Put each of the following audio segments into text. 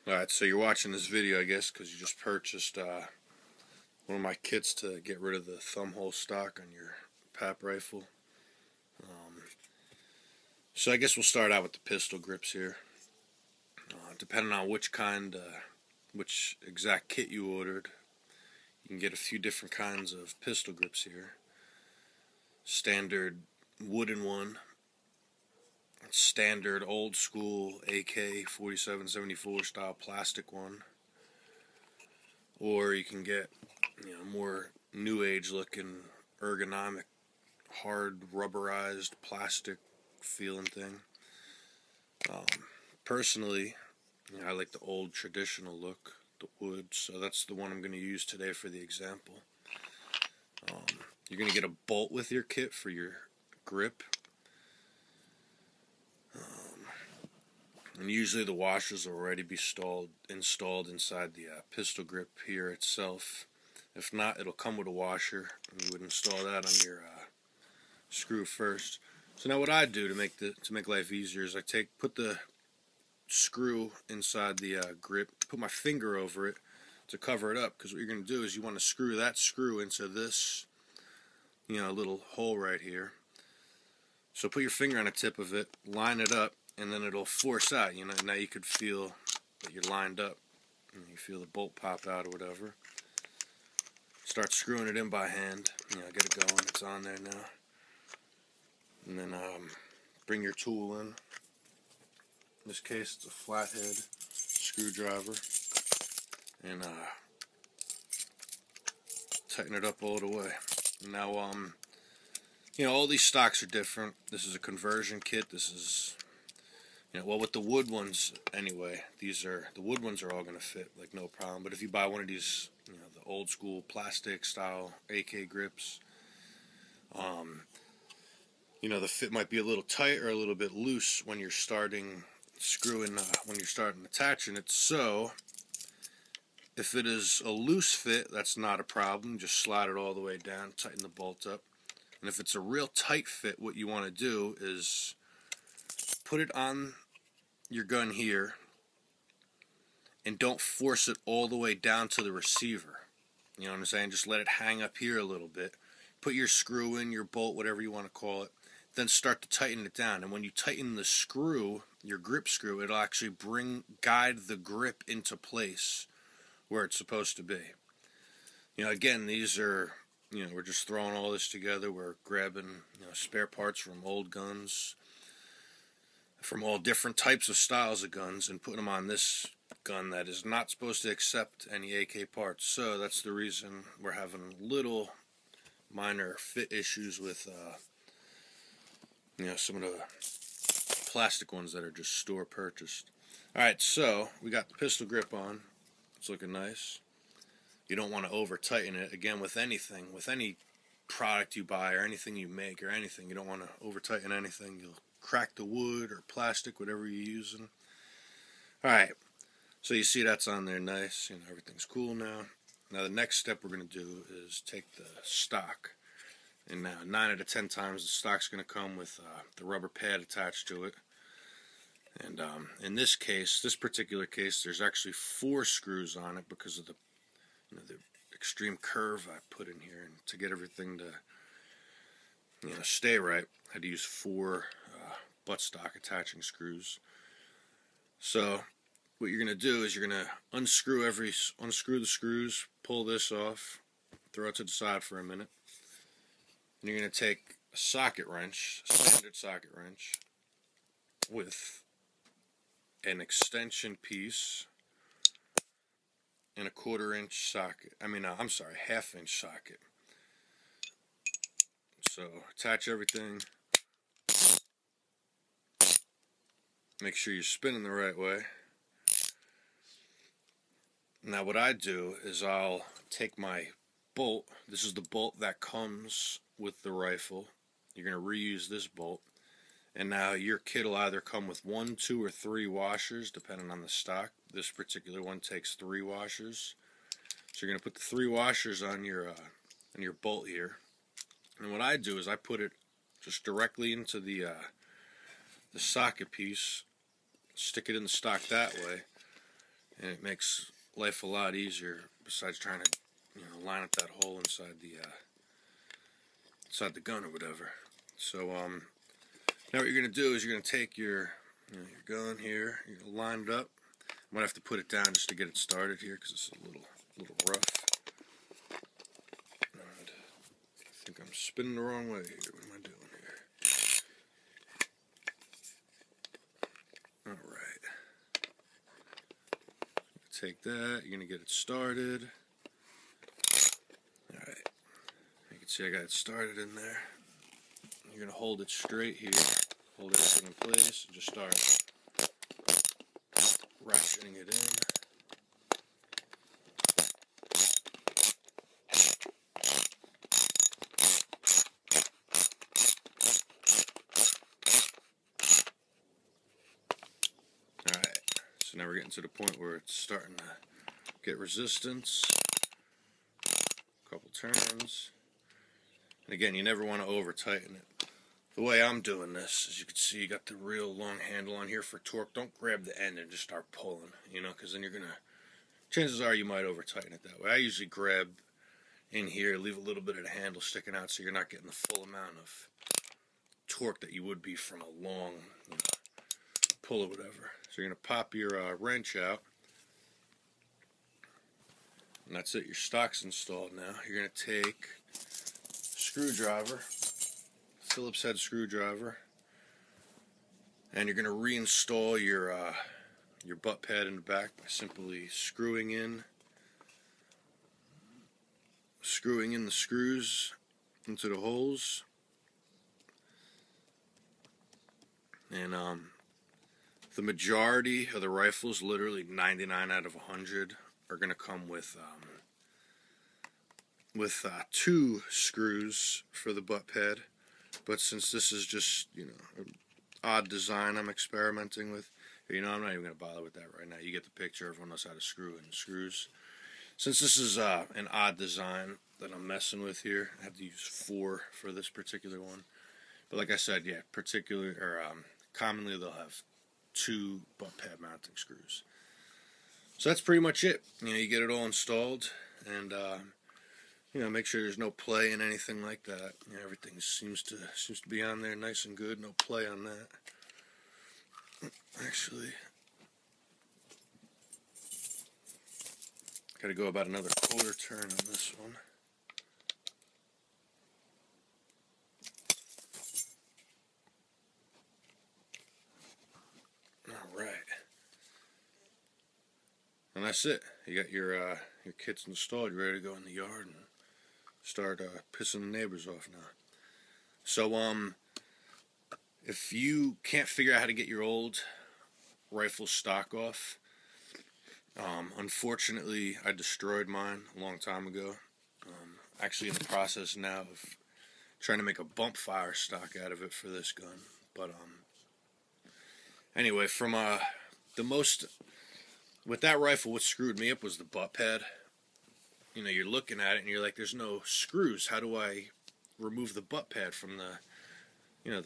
Alright, so you're watching this video, I guess, because you just purchased one of my kits to get rid of the thumb hole stock on your PAP rifle. So I guess we'll start out with the pistol grips here. Depending on which exact kit you ordered, you can get a few different kinds of pistol grips here. Standard wooden one, standard old school AK 47-74 style plastic one, or you can get more new age looking ergonomic hard rubberized plastic feeling thing. Personally, I like the old traditional look, the wood, so that's the one I'm going to use today for the example. You're going to get a bolt with your kit for your grip. And usually the washers will already be installed inside the pistol grip here itself. If not, it'll come with a washer, and you would install that on your screw first. So now what I do to make life easier is put the screw inside the grip, put my finger over it to cover it up, because what you're going to do is you want to screw that screw into this little hole right here. So put your finger on the tip of it, line it up, and then it'll force out. Now you could feel that you're lined up, and you feel the bolt pop out or whatever. Start screwing it in by hand. Get it going. It's on there now. And then bring your tool in. In this case, it's a flathead screwdriver, and tighten it up all the way. Now, all these stocks are different. This is a conversion kit. This is, well, with the wood ones anyway, the wood ones are all going to fit, like, no problem. But if you buy one of these, the old school plastic style AK grips, the fit might be a little tight or a little bit loose when you're starting attaching it. So if it is a loose fit, that's not a problem. Just slide it all the way down, tighten the bolt up. And if it's a real tight fit, what you want to do is put it on your gun here and don't force it all the way down to the receiver. You know what I'm saying? Just let it hang up here a little bit. Put your screw in, your bolt, whatever you want to call it. Then start to tighten it down. And when you tighten the screw, your grip screw, it'll actually guide the grip into place where it's supposed to be. Again, these are, we're just throwing all this together. We're grabbing, spare parts from old guns, from all different types of styles of guns, and putting them on this gun that is not supposed to accept any AK parts. So that's the reason we're having little minor fit issues with some of the plastic ones that are just store purchased. Alright, so we got the pistol grip on. It's looking nice. You don't want to over tighten it. Again, with anything, with any product you buy or anything you make or anything, you don't want to over tighten anything. You'll crack the wood or plastic, whatever you're using. Alright, so you see that's on there nice. Everything's cool now. Now the next step we're going to do is take the stock. And now 9 out of 10 times the stock's going to come with the rubber pad attached to it. And in this particular case, there's actually 4 screws on it because of the extreme curve I put in here. And to get everything to stay right, I had to use 4 buttstock attaching screws. So what you're going to do is you're going to unscrew the screws, pull this off, throw it to the side for a minute. And you're going to take a socket wrench, a standard socket wrench, with an extension piece and a 1/4 inch socket. Half-inch socket. So attach everything. Make sure you're spinning the right way. Now what I do is I'll take my bolt. This is the bolt that comes with the rifle. You're going to reuse this bolt. And now your kit will either come with 1, 2, or 3 washers, depending on the stock. This particular one takes 3 washers. So you're going to put the 3 washers on your bolt here. And what I do is I put it just directly into the socket piece, stick it in the stock that way, and it makes life a lot easier. Besides trying to, line up that hole inside the gun or whatever. So now what you're gonna do is you're gonna take your gun here. You're gonna line it up. I'm gonna have to put it down just to get it started here because it's a little rough. And I think I'm spinning the wrong way here. What am I doing here? All right. Take that. You're gonna get it started. All right. You can see I got it started in there. You're gonna hold it straight here. Hold everything in place and just start ratcheting it in. Alright, so now we're getting to the point where it's starting to get resistance. A couple turns. And again, you never want to over tighten it. The way I'm doing this, as you can see, you got the real long handle on here for torque. Don't grab the end and just start pulling, because then chances are you might over tighten it that way. I usually grab in here, leave a little bit of the handle sticking out so you're not getting the full amount of torque that you would be from a long pull or whatever. So you're going to pop your wrench out. And that's it, your stock's installed now. You're going to take a screwdriver, Phillips head screwdriver, and you're going to reinstall your butt pad in the back by simply screwing in the screws into the holes. And the majority of the rifles, literally 99 out of 100, are going to come with 2 screws for the butt pad. But since this is just, an odd design I'm experimenting with, I'm not even going to bother with that right now. You get the picture. Everyone knows how to screw in screws. Since this is an odd design that I'm messing with here, I have to use 4 for this particular one. But like I said, yeah, commonly they'll have 2 butt pad mounting screws. So that's pretty much it. You get it all installed, and make sure there's no play in anything like that. Everything seems to be on there nice and good. No play on that. Actually, got to go about another quarter turn on this one. All right, and that's it. You got your kits installed. You're ready to go in the yard and start pissing the neighbors off now. So if you can't figure out how to get your old rifle stock off, unfortunately I destroyed mine a long time ago. Actually in the process now of trying to make a bump fire stock out of it for this gun. But anyway, from with that rifle, what screwed me up was the butt pad. You're looking at it and you're like, there's no screws. How do I remove the butt pad from the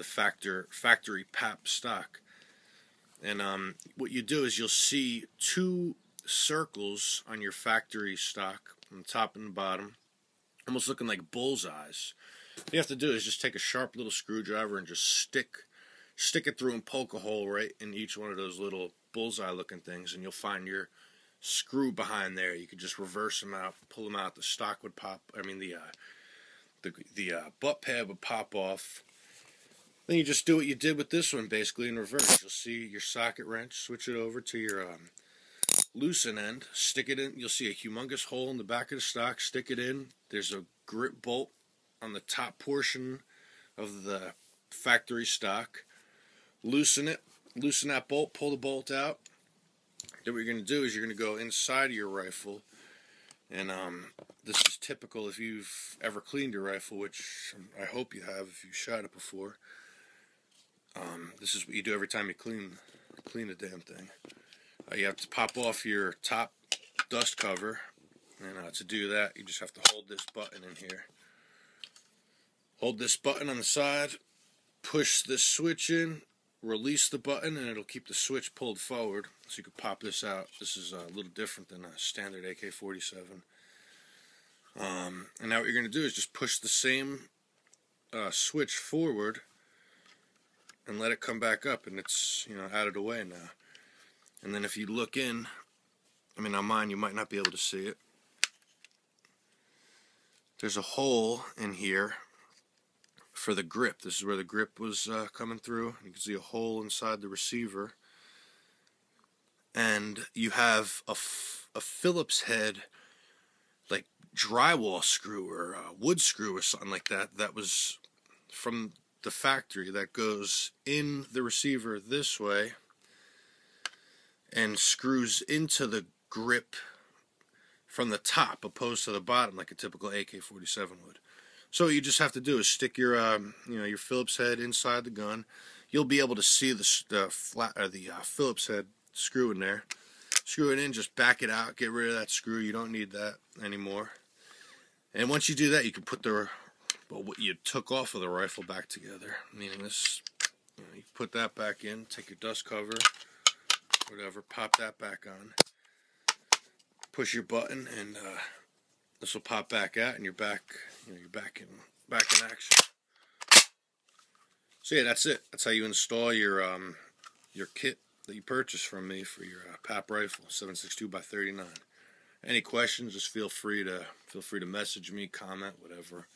factory PAP stock? And what you do is you'll see 2 circles on your factory stock on the top and the bottom, almost looking like bullseyes. What you have to do is just take a sharp little screwdriver and just stick it through and poke a hole right in each one of those little bullseye looking things, and you'll find your screw behind there. You could just reverse them out, pull them out. The stock would pop. The butt pad would pop off. Then you just do what you did with this one, basically in reverse. You'll see your socket wrench. Switch it over to your loosen end. Stick it in. You'll see a humongous hole in the back of the stock. Stick it in. There's a grip bolt on the top portion of the factory stock. Loosen it. Loosen that bolt. Pull the bolt out. Then what you're going to do is you're going to go inside of your rifle, and this is typical if you've ever cleaned your rifle, which I hope you have if you've shot it before. This is what you do every time you clean the damn thing. You have to pop off your top dust cover, and to do that you just have to hold this button in here. Hold this button on the side, push this switch in, release the button and it'll keep the switch pulled forward, so you can pop this out. This is a little different than a standard AK-47. And now what you're going to do is just push the same switch forward and let it come back up, and it's, you know, out of the way now. And then if you look in, I mean, on mine you might not be able to see it. There's a hole in here for the grip. This is where the grip was coming through. You can see a hole inside the receiver. And you have a Phillips head, like drywall screw or wood screw or something like that, that was from the factory, that goes in the receiver this way and screws into the grip from the top opposed to the bottom like a typical AK-47 would. So what you just have to do is stick your your Phillips head inside the gun. You'll be able to see the Phillips head screw in there. Screw it in, just back it out, get rid of that screw. You don't need that anymore. And once you do that, you can put what you took off of the rifle back together. Meaning this, you put that back in, take your dust cover, whatever, pop that back on, push your button, and this will pop back out, and you're back. You're back in action. So yeah, that's it. That's how you install your kit that you purchased from me for your PAP rifle, 7.62 x 39. Any questions? Just feel free to message me, comment, whatever.